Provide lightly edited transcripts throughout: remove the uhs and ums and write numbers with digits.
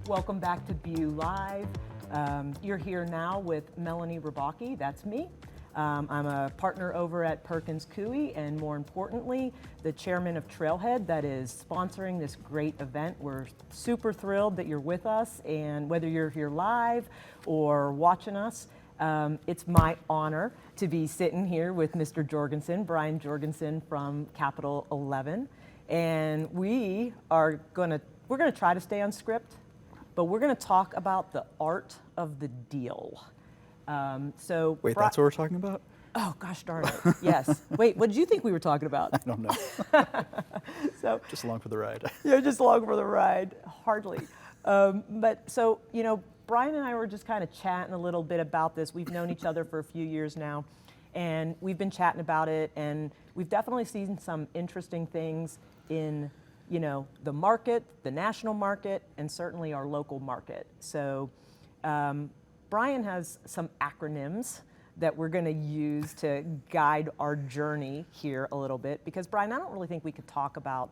Welcome back to BEW Live. You're here now with Melanie Rubocki, that's me. I'm a partner over at Perkins Coie, and more importantly, the chairman of Trailhead that is sponsoring this great event. We're super thrilled that you're with us, and whether you're here live or watching us, it's my honor to be sitting here with Mr. Jorgensen, Brian Jorgensen from Capital 11, and we're gonna try to stay on script, but we're gonna talk about the art of the deal. Wait, that's what we're talking about? Oh, gosh darn it, yes. Wait, what did you think we were talking about? I don't know. Just along for the ride. Yeah, just along for the ride, hardly. Brian and I were just kind of chatting a little bit about this. We've known each other for a few years now, and we've been chatting about it, and we've definitely seen some interesting things in the market, the national market, and certainly our local market. So Brian has some acronyms that we're going to use to guide our journey here a little bit, because Brian, I don't really think we could talk about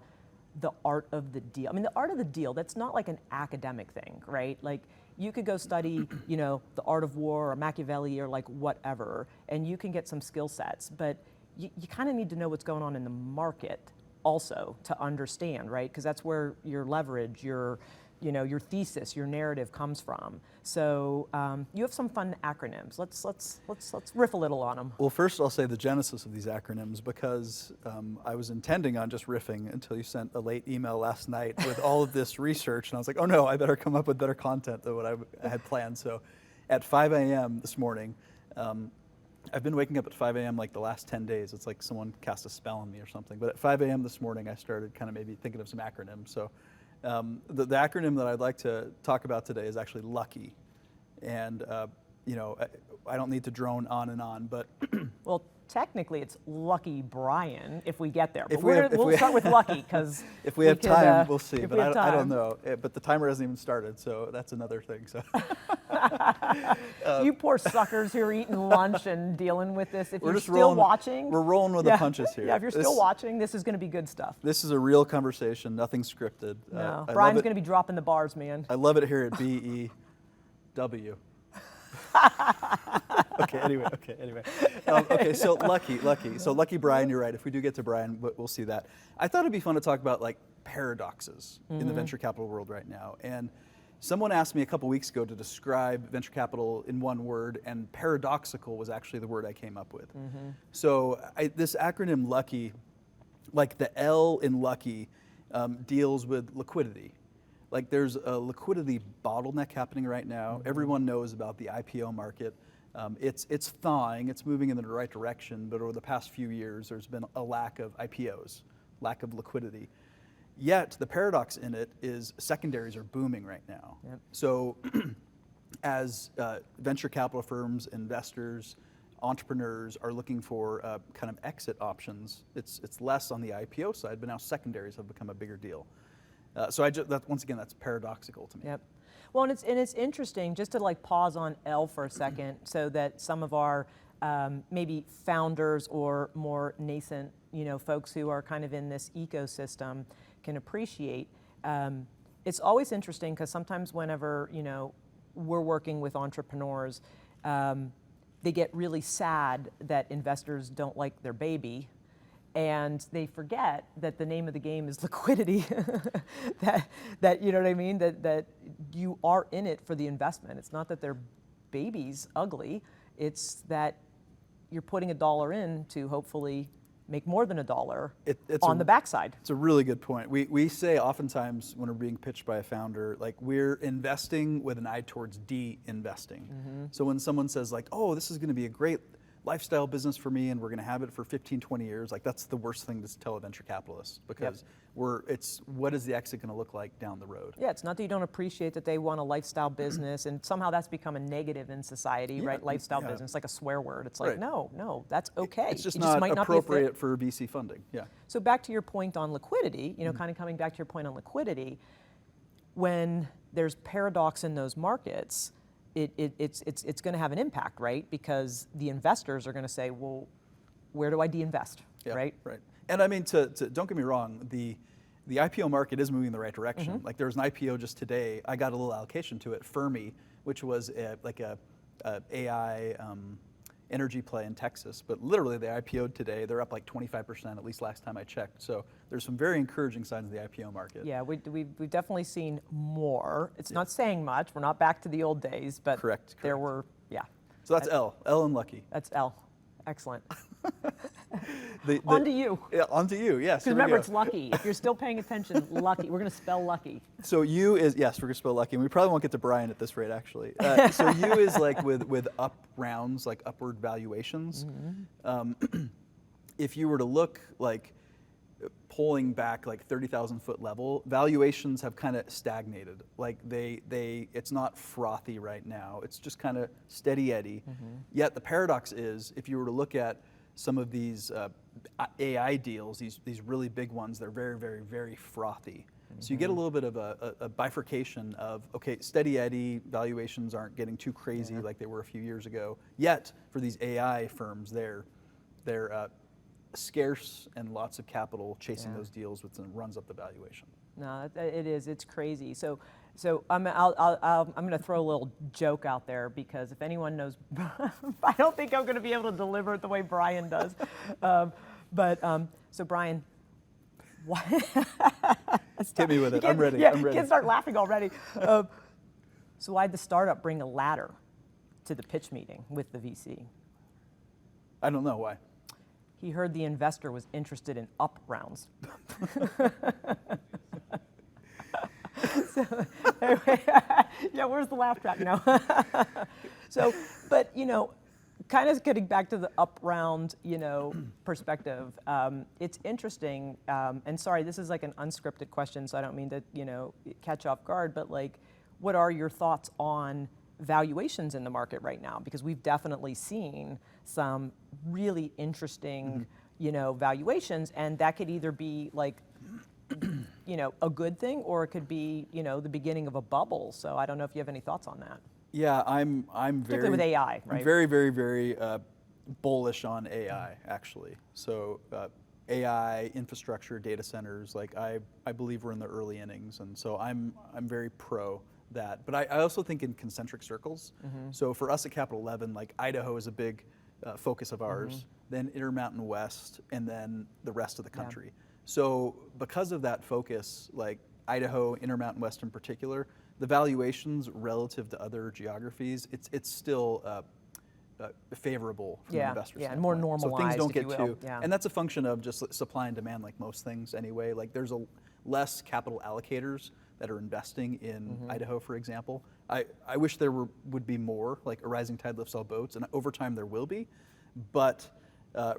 the art of the deal. I mean, the art of the deal, that's not like an academic thing, right? Like, you could go study, the art of war or Machiavelli or like whatever, and you can get some skill sets, but you kind of need to know what's going on in the market also to understand, right? Because that's where your leverage, your thesis, your narrative comes from. So you have some fun acronyms. Let's riff a little on them. Well, first I'll say the genesis of these acronyms, because I was intending on just riffing until you sent a late email last night with all of this research, and I was like, oh no, I better come up with better content than what I had planned. So at 5 a.m. this morning, I've been waking up at 5 a.m. like the last 10 days. It's like someone cast a spell on me or something. But at 5 a.m. this morning, I started kind of maybe thinking of some acronyms. So the acronym that I'd like to talk about today is actually L.U.K.Y. And, I don't need to drone on and on, but... Well, technically it's Lucky Brian if we get there. But we'll start with Lucky, because... If we have time, we'll see. But I don't know. But the timer hasn't even started, so that's another thing. So. You poor suckers who are eating lunch and dealing with this. If you're still watching... We're rolling with the punches here. Yeah, if you're still watching, this is going to be good stuff. This is a real conversation, nothing scripted. No, Brian's going to be dropping the bars, man. I love it here at BEW. Okay, so L.U.K.Y. So Lucky Brian, you're right. If we do get to Brian, we'll see that. I thought it'd be fun to talk about like paradoxes in the venture capital world right now. And someone asked me a couple weeks ago to describe venture capital in one word, and paradoxical was actually the word I came up with. So this acronym L.U.K.Y, like the L in L.U.K.Y, deals with liquidity. Like, there's a liquidity bottleneck happening right now. Everyone knows about the IPO market. It's thawing, it's moving in the right direction, but over the past few years, there's been a lack of IPOs, lack of liquidity. Yet, the paradox in it is secondaries are booming right now. Yep. So, as venture capital firms, investors, entrepreneurs are looking for kind of exit options, it's less on the IPO side, but now secondaries have become a bigger deal. So once again, that's paradoxical to me. Yep. Well, and it's interesting, just to like pause on L for a second, so that some of our maybe founders or more nascent, folks who are kind of in this ecosystem can appreciate. It's always interesting because sometimes whenever we're working with entrepreneurs, they get really sad that investors don't like their baby. And they forget that the name of the game is liquidity. that you know what I mean? That you are in it for the investment. It's not that their baby's ugly. It's that you're putting $1 in to hopefully make more than $1 on the backside. It's a really good point. We say oftentimes when we're being pitched by a founder, like, we're investing with an eye towards de-investing. So when someone says like, oh, this is going to be a great lifestyle business for me and we're going to have it for 15, 20 years, like, that's the worst thing to tell a venture capitalist, because what is the exit going to look like down the road? Yeah, it's not that you don't appreciate that they want a lifestyle business, and somehow that's become a negative in society, right? Lifestyle business, like a swear word. It's like, no, that's okay. It's just not appropriate for VC funding, So back to your point on liquidity, kind of coming back to your point on liquidity, when there's paradox in those markets, it's going to have an impact, right? Because the investors are going to say, well, where do I de-invest, right? Right. And I mean, don't get me wrong, the the IPO market is moving in the right direction. Mm-hmm. Like there was an IPO just today. I got a little allocation to it, Fermi, which was a AI energy play in Texas. But literally they IPO'd today. They're up like 25%, at least last time I checked. So there's some very encouraging signs in the IPO market. Yeah, we've definitely seen more. It's not saying much. We're not back to the old days, but Correct. there were, yeah. So that's L and Lucky. That's L. Excellent. On to you. Yeah, on to you, yes. Because remember, it's lucky. If you're still paying attention, lucky. We're going to spell lucky. So U is, yes, we're going to spell lucky. And we probably won't get to Brian at this rate, actually. So U is like with up rounds, like upward valuations. Mm-hmm. If you were to look like pulling back like 30,000 foot level, valuations have kind of stagnated. Like it's not frothy right now. It's just kind of steady eddy. Mm-hmm. Yet the paradox is, if you were to look at some of these AI deals, these really big ones, they're very, very, very frothy. Mm-hmm. So you get a little bit of a bifurcation of, okay, steady eddy, valuations aren't getting too crazy like they were a few years ago. Yet for these AI firms, they're scarce and lots of capital chasing those deals, which runs up the valuation. No, it is. It's crazy. So I'm going to throw a little joke out there, because if anyone knows, I don't think I'm going to be able to deliver it the way Brian does. So Brian, what? Hit me with it. I'm ready. Yeah, I'm ready. You can start laughing already. So why'd the startup bring a ladder to the pitch meeting with the VC? I don't know why. He heard the investor was interested in up rounds. So, anyway, yeah, where's the laugh track now? So, but kind of getting back to the up round, perspective, it's interesting, and sorry, this is like an unscripted question, so I don't mean to, catch you off guard, but like, what are your thoughts on valuations in the market right now? Because we've definitely seen some really interesting, valuations, and that could either be like, a good thing, or it could be, the beginning of a bubble. So I don't know if you have any thoughts on that. Yeah, I'm particularly with AI, right? I'm very, very, very bullish on AI, actually. So AI infrastructure, data centers, like I believe we're in the early innings, and so I'm very pro that. But I also think in concentric circles. Mm-hmm. So for us at Capital 11, like Idaho is a big focus of ours, then Intermountain West, and then the rest of the country. Yeah. So because of that focus, like Idaho, Intermountain West in particular, the valuations relative to other geographies, it's still favorable from an investor standpoint. And more normalized, so things don't get too, and that's a function of just supply and demand, like most things anyway. Like there's less capital allocators that are investing in Idaho, for example. I wish there would be more, like a rising tide lifts all boats, and over time there will be, but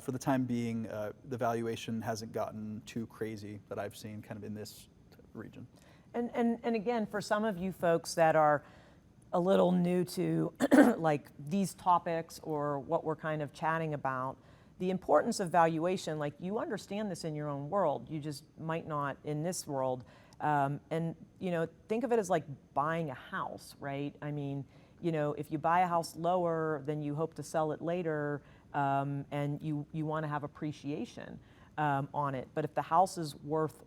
for the time being, the valuation hasn't gotten too crazy that I've seen kind of in this region. And again, for some of you folks that are a little new to like these topics or what we're kind of chatting about, the importance of valuation, like you understand this in your own world, you just might not in this world. And think of it as like buying a house, right? I mean, if you buy a house lower, then you hope to sell it later, and you want to have appreciation on it. But if the house is worth,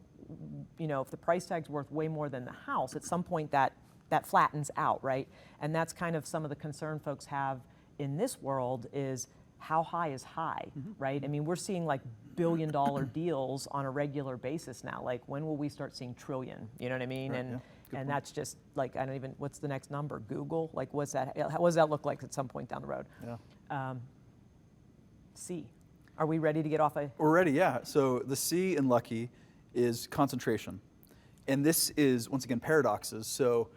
if the price tag's worth way more than the house, at some point that flattens out, right? And that's kind of some of the concern folks have in this world is how high is high, right? I mean, we're seeing like billion-dollar deals on a regular basis now. Like, when will we start seeing trillion? You know what I mean? Right, and that's just like, I don't even, what's the next number? Google? Like, what does that look like at some point down the road? Yeah. C. Are we ready to get off? We're ready, yeah. So the C in Lucky is concentration. And this is, once again, paradoxes. So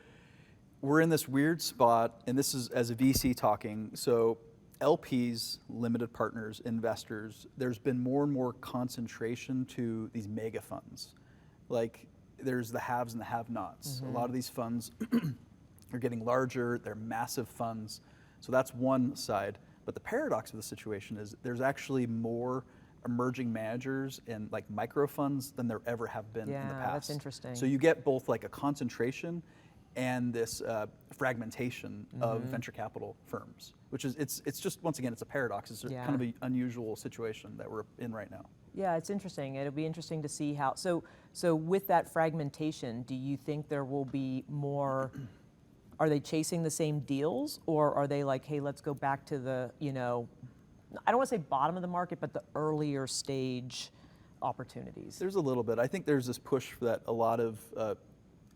we're in this weird spot, and this is as a VC talking. So LPs, limited partners, investors, there's been more and more concentration to these mega funds. Like there's the haves and the have-nots. A lot of these funds are getting larger, they're massive funds. So that's one side. But the paradox of the situation is there's actually more emerging managers and like micro funds than there ever have been in the past. Yeah, that's interesting. So you get both like a concentration and this fragmentation of venture capital firms, which is, it's just, once again, it's a paradox. It's kind of an unusual situation that we're in right now. Yeah, it's interesting. It'll be interesting to see how, so with that fragmentation, do you think there will be more, are they chasing the same deals, or are they like, hey, let's go back to the, you know, I don't want to say bottom of the market, but the earlier stage opportunities? There's a little bit. I think there's this push that a lot of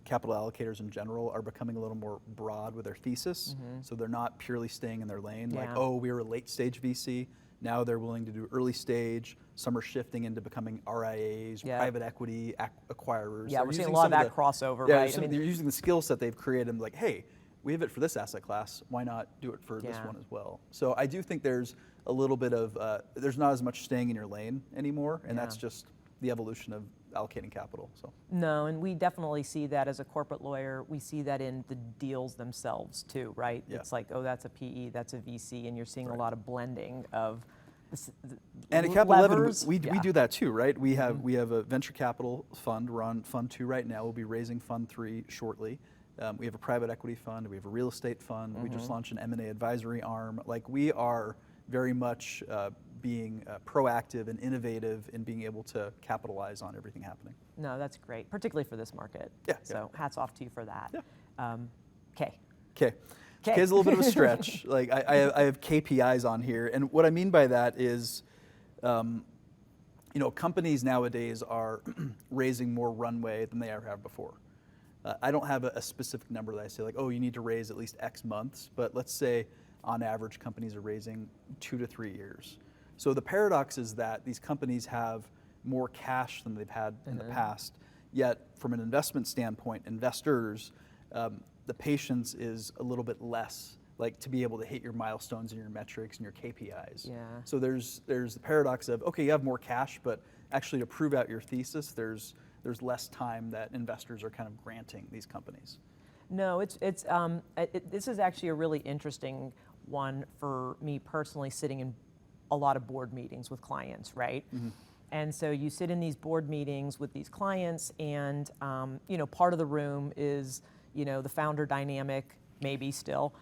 capital allocators in general are becoming a little more broad with their thesis. So they're not purely staying in their lane, like, oh, we were a late stage VC. Now they're willing to do early stage. Some are shifting into becoming RIAs, private equity acquirers. Yeah, They're we're seeing a using lot of some that crossover, yeah, right? I mean, they're using the skill set they've created and like, hey, we have it for this asset class. Why not do it for this one as well? So I do think there's a little bit of, there's not as much staying in your lane anymore, and that's just the evolution of allocating capital. So no, and we definitely see that as a corporate lawyer. We see that in the deals themselves too, right? Yeah. It's like, oh, that's a PE, that's a VC, and you're seeing a lot of blending of and at Capital 11, we do that too, right? We have a venture capital fund. We're on Fund 2 right now. We'll be raising Fund 3 shortly. We have a private equity fund. We have a real estate fund. We just launched an M&A advisory arm. Like, we are very much being proactive and innovative in being able to capitalize on everything happening. No, that's great, particularly for this market. Yeah. So hats off to you for that. Yeah. K. K is a little bit of a stretch. Like, I have KPIs on here, and what I mean by that is, you know, companies nowadays are raising more runway than they ever have before. I don't have a specific number that I say like, oh, you need to raise at least X months, but let's say on average companies are raising 2 to 3 years. So the paradox is that these companies have more cash than they've had in the past, yet from an investment standpoint, investors, the patience is a little bit less, like to be able to hit your milestones and your metrics and your KPIs. Yeah. So there's the paradox of, okay, you have more cash, but actually to prove out your thesis, there's less time that investors are kind of granting these companies. No, this is actually a really interesting one for me personally, sitting in a lot of board meetings with clients, right? And so you sit in these board meetings with these clients, and you know, part of the room is, you know, the founder dynamic, maybe still,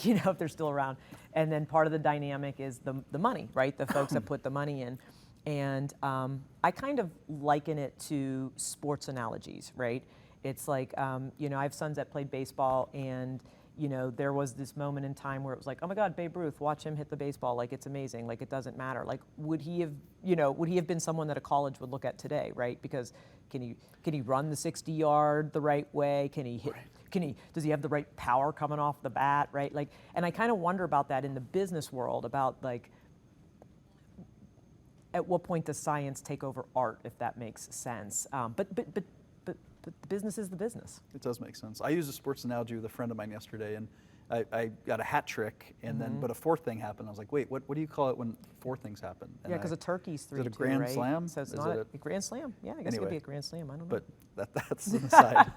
you know, if they're still around, and then part of the dynamic is the money, right? The folks that put the money in. And I kind of liken it to sports analogies, right? It's like, you know, I have sons that played baseball, and, you know, there was this moment in time where it was like, oh my God, Babe Ruth, watch him hit the baseball, like it's amazing, like it doesn't matter. Like, would he have been someone that a college would look at today, right? Because can he run the 60-yard the right way? Can he hit? Right. Does he have the right power coming off the bat, right? Like, and I kind of wonder about that in the business world, about like, at what point does science take over art, if that makes sense? But the business is the business. It does make sense. I used a sports analogy with a friend of mine yesterday, and I got a hat trick, and then but a fourth thing happened. I was like, wait, what do you call it when four things happen? And yeah, because a turkey's 3-2, right? Is it a grand slam? So it's not a grand slam. Yeah, I guess it could be a grand slam. I don't know. But that's an aside.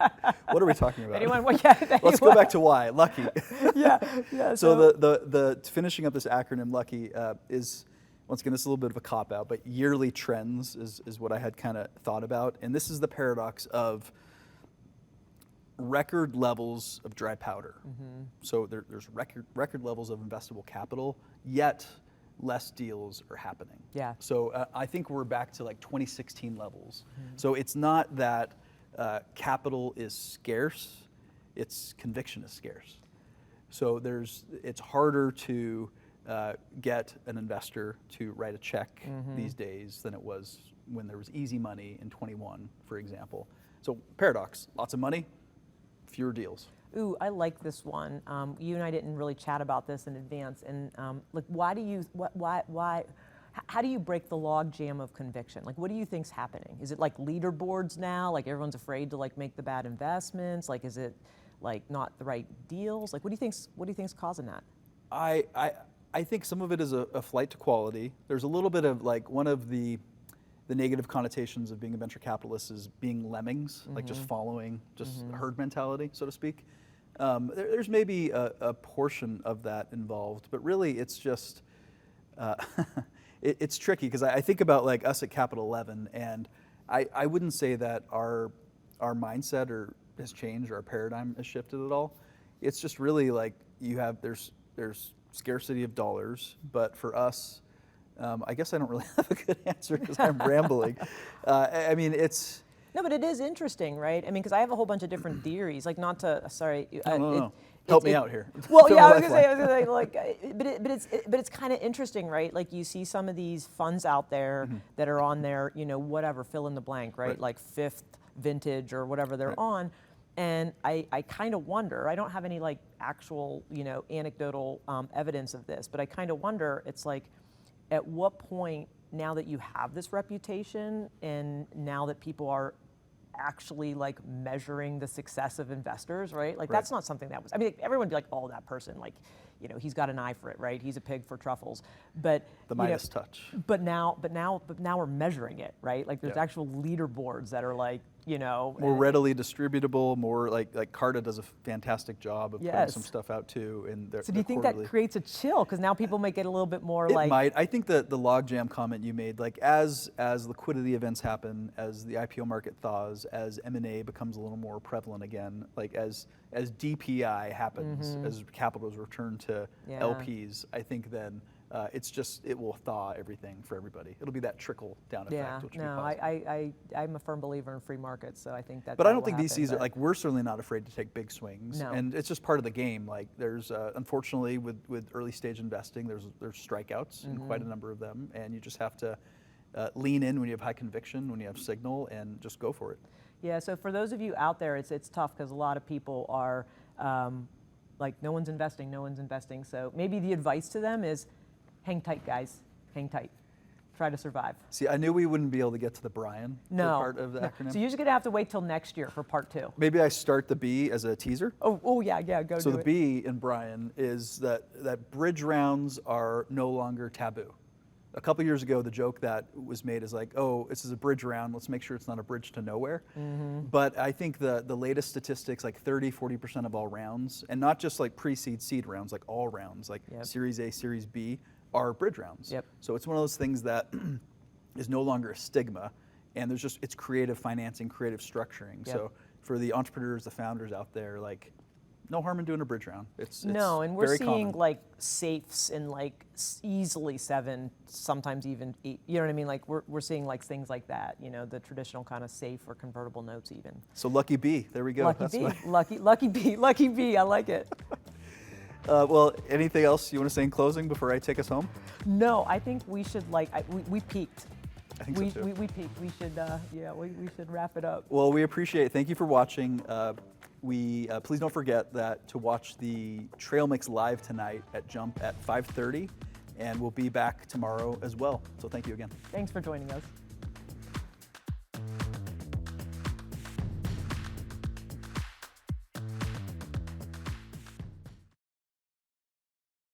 What are we talking about? Let's go back to why. L.U.K.Y. yeah. So the finishing up this acronym, L.U.K.Y, is, once again, this is a little bit of a cop-out, but yearly trends is what I had kind of thought about. And this is the paradox of record levels of dry powder. So there's record levels of investable capital, yet less deals are happening. Yeah. So I think we're back to like 2016 levels. So it's not that capital is scarce, it's conviction is scarce. So it's harder to get an investor to write a check these days than it was when there was easy money in 21, for example. So paradox, lots of money, fewer deals. Ooh, I like this one. You and I didn't really chat about this in advance, and like, how do you break the logjam of conviction? Like, what do you think's happening? Is it like leaderboards now? Like everyone's afraid to like make the bad investments? Like, is it like not the right deals? Like, what do you think's causing that? I think some of it is a flight to quality. There's a little bit of like, one of the negative connotations of being a venture capitalist is being lemmings, like just following, herd mentality, so to speak. There's maybe a portion of that involved, but really it's just, it's tricky, because I think about like us at Capital 11, and I wouldn't say that our mindset or has changed or our paradigm has shifted at all. It's just really like there's scarcity of dollars, but for us, I guess I don't really have a good answer because I'm rambling. I mean, it's... No, but it is interesting, right? I mean, because I have a whole bunch of different theories, like not to, sorry. No. Help me out here. Well, yeah, I was gonna say, like, but it's kind of interesting, right? Like you see some of these funds out there that are on their, whatever, fill in the blank, right? Like fifth vintage or whatever they're on. And I kind of wonder, I don't have any like actual, anecdotal evidence of this, but I kind of wonder, it's like, at what point, now that you have this reputation and now that people are actually like measuring the success of investors, right? Like that's not something that was, I mean, everyone would be like, oh, that person, like, he's got an eye for it, right? He's a pig for truffles. But the Midas touch. But now we're measuring it, right? Like there's actual leaderboards that are like, more readily distributable, more like Carta does a fantastic job of putting some stuff out too. So do you think that creates a chill? Because now people might get a little bit more it might. I think that the Logjam comment you made, like as liquidity events happen, as the IPO market thaws, as M&A becomes a little more prevalent again, like as DPI happens, as capital is returned to LPs, I think then it will thaw everything for everybody. It'll be that trickle down effect. Which I'm a firm believer in free markets, so I think that. But I don't think VCs are like, we're certainly not afraid to take big swings, No. and it's just part of the game. Like there's unfortunately with early stage investing, there's strikeouts and quite a number of them, and you just have to lean in when you have high conviction, when you have signal, and just go for it. Yeah. So for those of you out there, it's tough because a lot of people are like, no one's investing. So maybe the advice to them is, hang tight, guys. Hang tight. Try to survive. See, I knew we wouldn't be able to get to the Brian part of the acronym. So you're just going to have to wait till next year for part 2. Maybe I start the B as a teaser. Oh yeah, go So do the it. B in Brian is that bridge rounds are no longer taboo. A couple years ago, the joke that was made is like, oh, this is a bridge round. Let's make sure it's not a bridge to nowhere. But I think the latest statistics, like 40% of all rounds, and not just like pre-seed, seed rounds, like all rounds, like Series A, Series B, are bridge rounds. So it's one of those things that is no longer a stigma, and it's creative financing, creative structuring. So for the entrepreneurs, the founders out there, like, no harm in doing a bridge round. It's no, and we're very seeing common. like safes in like easily 7, sometimes even 8. You know what I mean? Like we're seeing like things like that. The traditional kind of safe or convertible notes even. So lucky B, there we go. Lucky B. I like it. Well, anything else you want to say in closing before I take us home? No, I think we should we peaked. I think so too. We peaked. We should we should wrap it up. Well, we appreciate it. Thank you for watching. Please don't forget that to watch the Trail Mix live tonight at Jump at 5:30, and we'll be back tomorrow as well. So thank you again. Thanks for joining us.